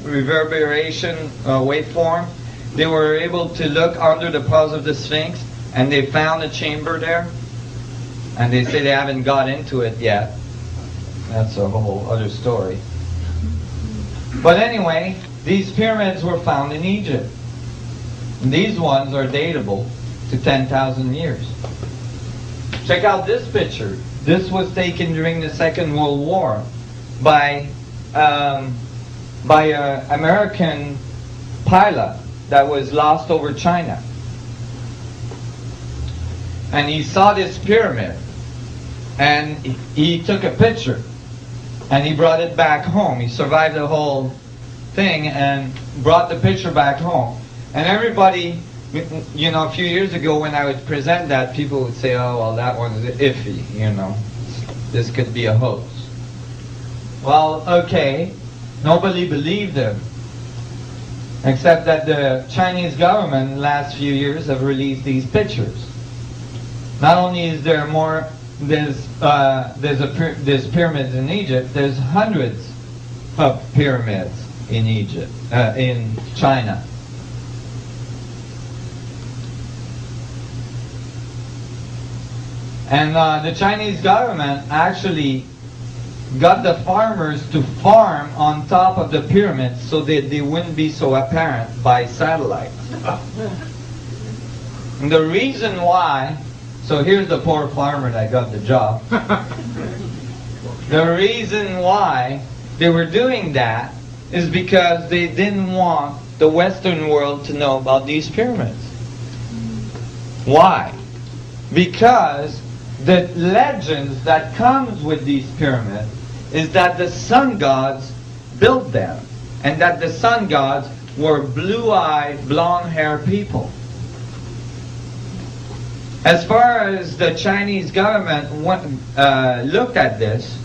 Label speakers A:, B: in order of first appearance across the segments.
A: reverberation waveform. They were able to look under the paws of the Sphinx, and they found a chamber there. And they say they haven't got into it yet. That's a whole other story. But anyway, these pyramids were found in Egypt. And these ones are datable to 10,000 years. Check out this picture. This was taken during the Second World War by an American pilot that was lost over China. And he saw this pyramid, and he took a picture, and he brought it back home. He survived the whole thing and brought the picture back home. And everybody, you know, a few years ago when I would present that, people would say, oh, well, that one is iffy, you know. This could be a hoax. Well, okay, nobody believed him. Except that the Chinese government in the last few years have released these pictures. Not only is there more, there's pyramids in Egypt, there's hundreds of pyramids in Egypt, in China. And the Chinese government actually got the farmers to farm on top of the pyramids so that they wouldn't be so apparent by satellite. And the reason why, so here's the poor farmer that got the job. The reason why they were doing that is because they didn't want the Western world to know about these pyramids. Why? Because the legends that comes with these pyramids is that the sun gods built them, and that the sun gods were blue-eyed, blonde-haired people. As far as the Chinese government looked at this,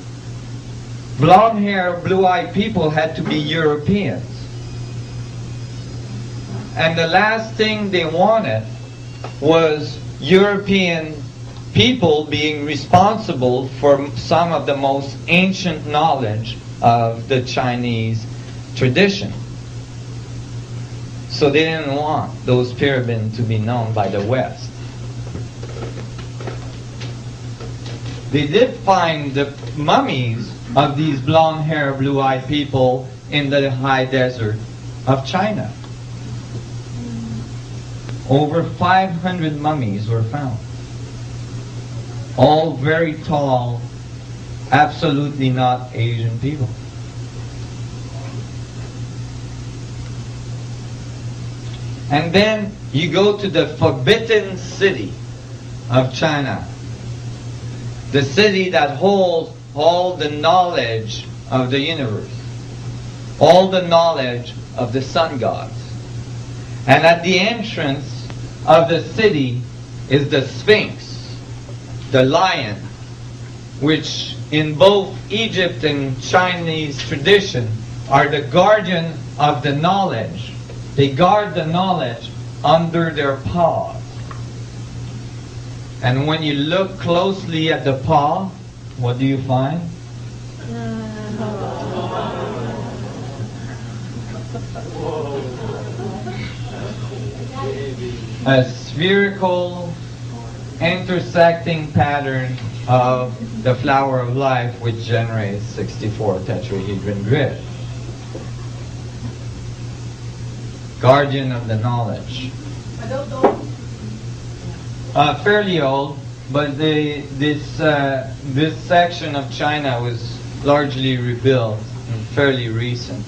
A: blonde-haired, blue-eyed people had to be Europeans. And the last thing they wanted was European people being responsible for some of the most ancient knowledge of the Chinese tradition. So they didn't want those pyramids to be known by the West. They did find the mummies of these blonde-haired, blue-eyed people in the high desert of China. Over 500 mummies were found. All very tall, absolutely not Asian people. And then you go to the forbidden city of China. The city that holds all the knowledge of the universe. All the knowledge of the sun gods. And at the entrance of the city is the Sphinx, the lion, which in both Egypt and Chinese tradition are the guardian of the knowledge. They guard the knowledge under their paws. And when you look closely at the paw, what do you find? A spherical intersecting pattern of the flower of life, which generates 64 tetrahedron grid. Guardian of the knowledge. Fairly old, but this section of China was largely rebuilt and fairly recent,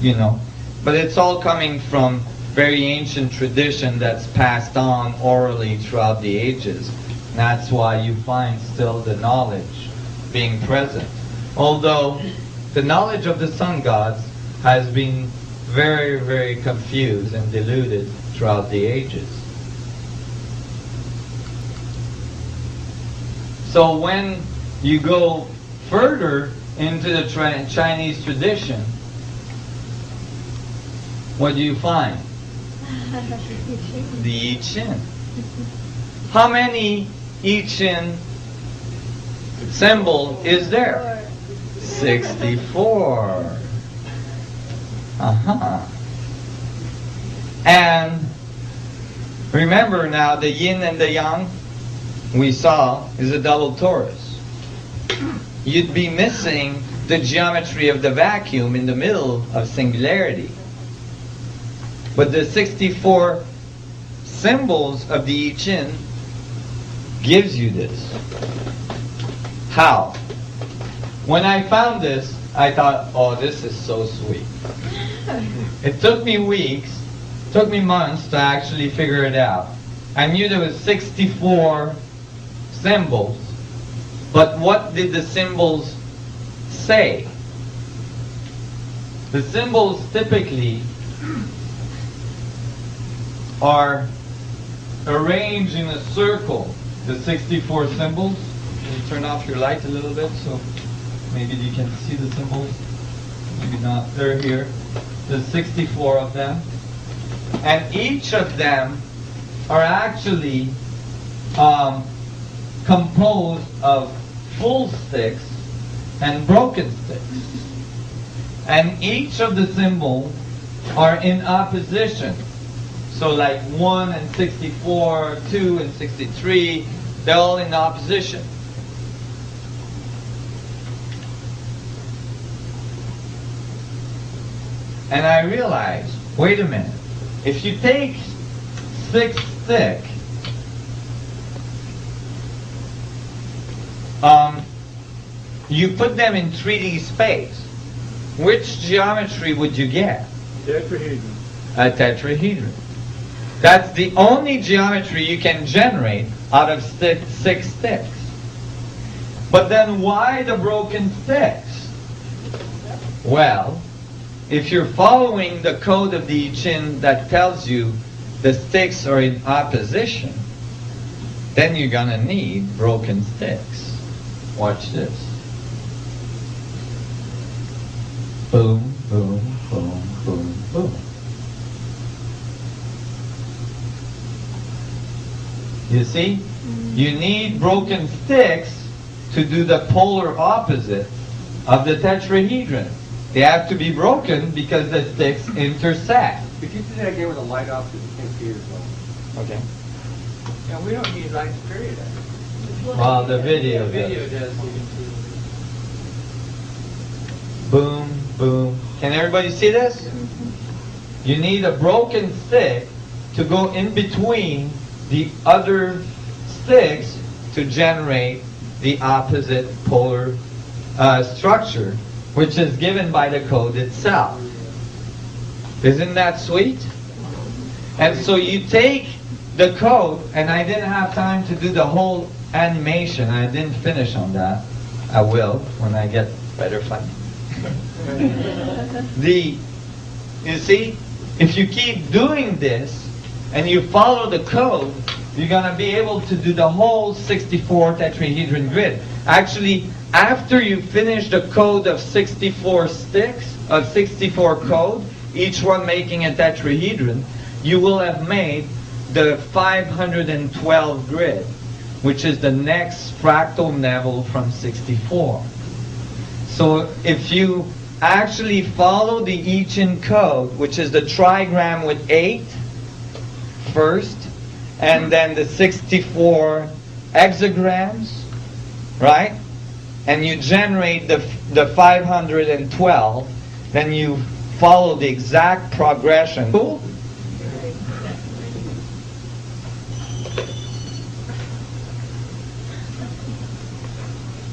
A: you know. But it's all coming from very ancient tradition that's passed on orally throughout the ages. And that's why you find still the knowledge being present. Although the knowledge of the sun gods has been very, very confused and diluted throughout the ages. So when you go further into the Chinese tradition, what do you find? The I Ching. How many I Ching symbol is there? 64. And remember now, the yin and the yang we saw is a double torus. You'd be missing the geometry of the vacuum in the middle of singularity. But the 64 symbols of the I Ching gives you this. How? When I found this, I thought, oh, this is so sweet. It took me weeks, took me months to actually figure it out. I knew there was 64 symbols, but what did the symbols say? The symbols typically are arranged in a circle. The 64 symbols. Can you turn off your light a little bit so maybe you can see the symbols? Maybe not. They're here. There's 64 of them. And each of them are actually composed of full sticks and broken sticks. And each of the symbols are in opposition. So like 1 and 64, 2 and 63, they're all in opposition. And I realized, wait a minute, if you take 6 sticks, you put them in 3D space, which geometry would you get?
B: Tetrahedron.
A: A tetrahedron. That's the only geometry you can generate out of 6 sticks. But then why the broken sticks? Well, if you're following the code of the I Ching that tells you the sticks are in opposition, then you're gonna need broken sticks. Watch this. Boom, boom, boom, boom, boom. You see? You need broken sticks to do the polar opposite of the tetrahedron. They have to be broken because the sticks intersect.
B: Could you do that again with the light off so you can't see yourself?
A: Okay.
C: Yeah, we don't need lights, period.
A: Well, the video
C: Video
A: does.
C: does. You can see.
A: Boom, boom. Can everybody see this? You need a broken stick to go in between the other sticks to generate the opposite polar structure, which is given by the code itself. Isn't that sweet? And so you take the code, and I didn't have time to do the whole animation. I didn't finish on that. I will when I get better funding. You see, if you keep doing this and you follow the code, you're going to be able to do the whole 64 tetrahedron grid. Actually, after you finish the code of 64 sticks, of 64 code, each one making a tetrahedron, you will have made the 512 grid, which is the next fractal level from 64. So if you actually follow the I Ching code, which is the trigram with 8 first, and then the 64 hexagrams, right? And you generate the 512, then you follow the exact progression. Cool?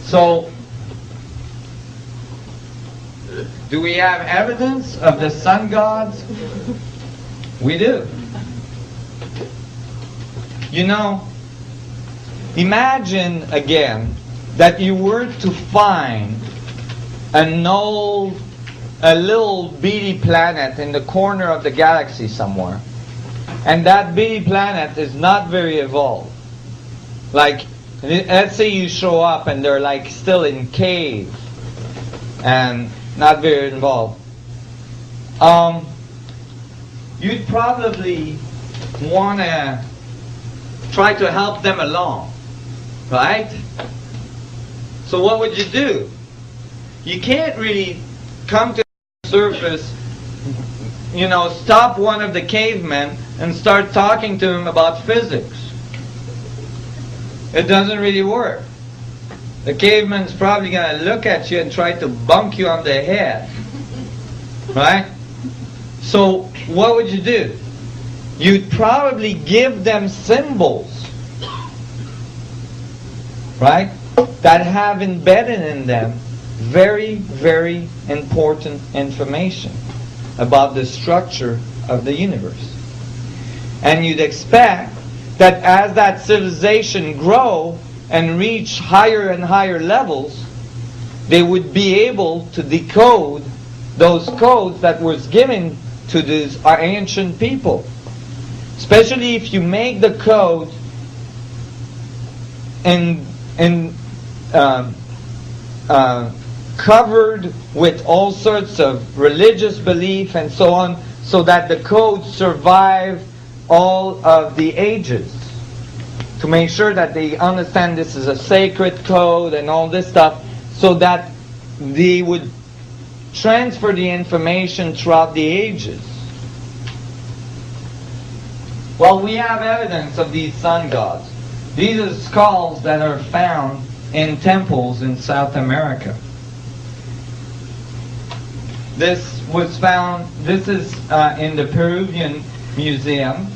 A: So, do we have evidence of the sun gods? We do. You know, imagine again that you were to find a little bitty planet in the corner of the galaxy somewhere, and that bitty planet is not very evolved. Like, let's say you show up and they're like still in cave and not very involved. You'd probably want to try to help them along, right? So what would you do? You can't really come to the surface stop one of the cavemen and start talking to him about physics. It doesn't really work. The caveman's probably going to look at you and try to bunk you on the head. Right? So, what would you do? You'd probably give them symbols, right, that have embedded in them very, very important information about the structure of the universe. And you'd expect that as that civilization grow and reach higher and higher levels, they would be able to decode those codes that was given to these ancient people. Especially if you make the code covered with all sorts of religious belief and so on, so that the codes survive all of the ages. To make sure that they understand this is a sacred code and all this stuff, so that they would transfer the information throughout the ages. Well, we have evidence of these sun gods. These are skulls that are found in temples in South America. This was found, this is in the Peruvian Museum.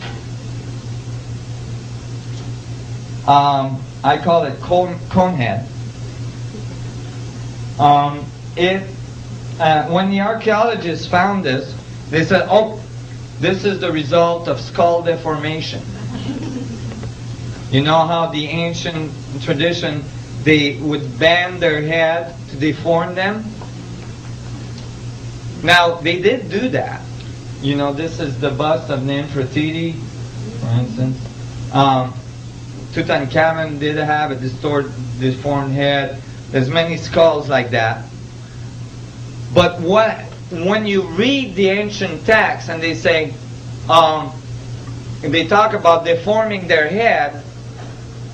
A: I call it conehead. When the archaeologists found this, they said, oh, this is the result of skull deformation. You know how the ancient tradition, they would bend their head to deform them? Now, they did do that. This is the bust of Nefertiti, for instance. Tutankhamun did have a deformed head. There's many skulls like that. But when you read the ancient texts and they say, they talk about deforming their head,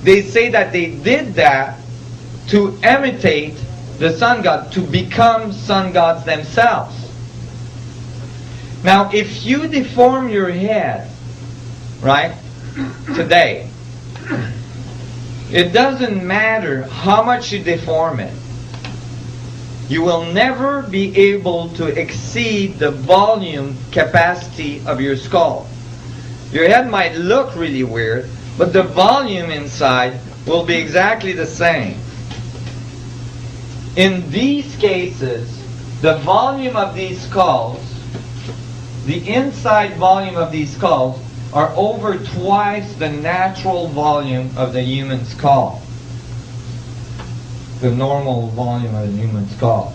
A: they say that they did that to imitate the sun god, to become sun gods themselves. Now, if you deform your head, right, today, it doesn't matter how much you deform it. You will never be able to exceed the volume capacity of your skull. Your head might look really weird, but the volume inside will be exactly the same. In these cases, the volume of these skulls, the inside volume of these skulls, are over twice the natural volume of the human skull. The normal volume of the human skull.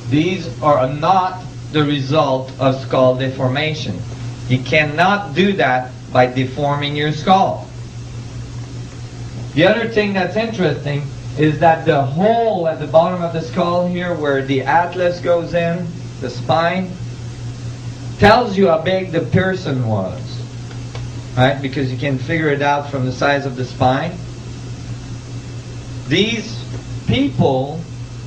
A: These are not the result of skull deformation. You cannot do that by deforming your skull. The other thing that's interesting is that the hole at the bottom of the skull here, where the atlas goes in, the spine, tells you how big the person was. Right? Because you can figure it out from the size of the spine. These people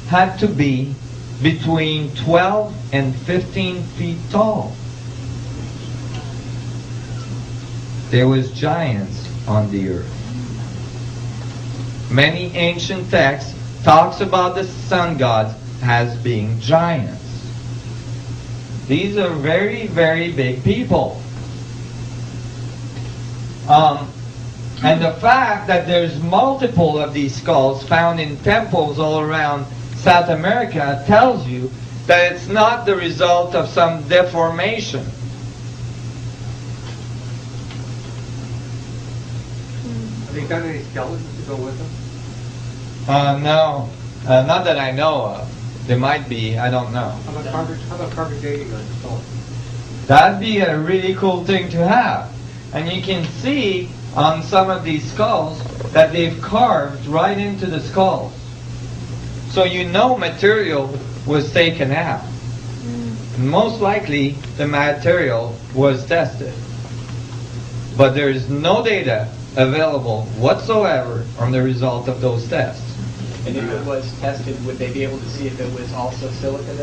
A: had to be between 12 and 15 feet tall. There was giants on the earth. Many ancient texts talks about the sun gods as being giants. These are very, very big people. And the fact that there's multiple of these skulls found in temples all around South America tells you that it's not the result of some deformation.
B: Have they done any skeletons to go with them?
A: No. Not that I know of. There might be, I don't know.
B: How about carbon dating on the skull?
A: That'd be a really cool thing to have. And you can see on some of these skulls that they've carved right into the skulls. So you know material was taken out. Most likely the material was tested. But there is no data available whatsoever on the result of those tests.
D: And if it was tested, would they be able to see if it was also silica?